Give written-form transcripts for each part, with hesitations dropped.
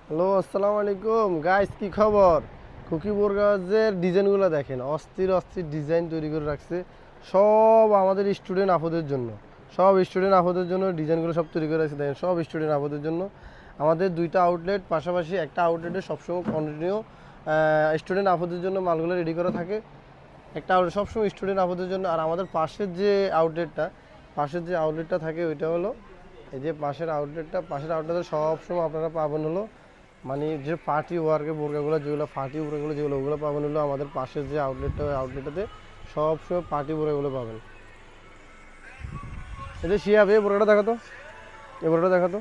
Hello, আসসালামু আলাইকুম guys, কি খবর? খুকি বোরগাজের ডিজাইনগুলো দেখেন, অস্থির অস্থির ডিজাইন তৈরি করে রাখছে। সব আমাদের স্টুডেন্ট আপদের জন্য, সব স্টুডেন্ট আপদের জন্য ডিজাইনগুলো সব তৈরি করে রাখছে। দেখেন, সব স্টুডেন্ট আপদের জন্য। আমাদের দুইটা আউটলেট পাশাপাশি, একটা আউটলেটে সবসময় কন্টিনিউ স্টুডেন্ট আপদের জন্য মালগুলো রেডি করা থাকে। একটা আউটলেট সবসময় স্টুডেন্ট আপদের জন্য। আর আমাদের পাশের যে আউটলেটটা থাকে ওইটা হলো এই যে পাশের আউটলেটে সবসময় আপনারা পাবেন হলো মানে যে পার্টি ওয়ার্কে বোরকাগুলো, যেগুলো পার্টি বোরকাগুলো যেগুলো, ওগুলো পাবেন হলো আমাদের পাশের যে আউটলেটটা, ওই আউটলেটটাতে সবসময় পার্টি বোরকাগুলো পাবেন। এই যে শিয়াব, এই বোরকাটা দেখাতো, এই বোরকাটা দেখাতো।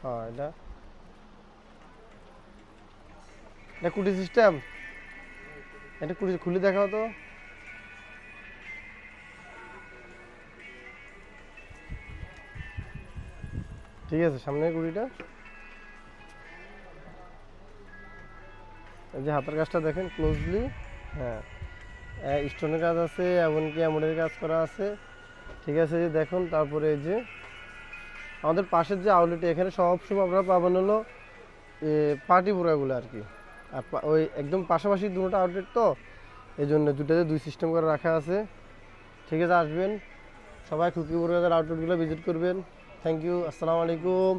হ্যাঁ, এটা এটা কুটি সিস্টেম। এটা কুটি খুলে দেখাও তো। ঠিক আছে, সামনের কুটিটা। এই যে হাতের কাজটা দেখেন ক্লোজলি। হ্যাঁ, স্টোনের কাজ আছে, এমনকি এমব্রয়ডারি কাজ করা আছে। ঠিক আছে, যে দেখুন। তারপরে এই যে আমাদের পাশের যে আউটলেট, এখানে সবসময় আপনারা পাবেন হলো পার্টি বোরকাগুলো আর কি। আর ওই একদম পাশাপাশি দুটো আউটলেট, তো এই জন্য দুটাতে দুই সিস্টেম করে রাখা আছে। ঠিক আছে, আসবেন সবাই, খুকি বোরকাদের আউটলেটগুলো ভিজিট করবেন। থ্যাংক ইউ, আসসালামু আলাইকুম।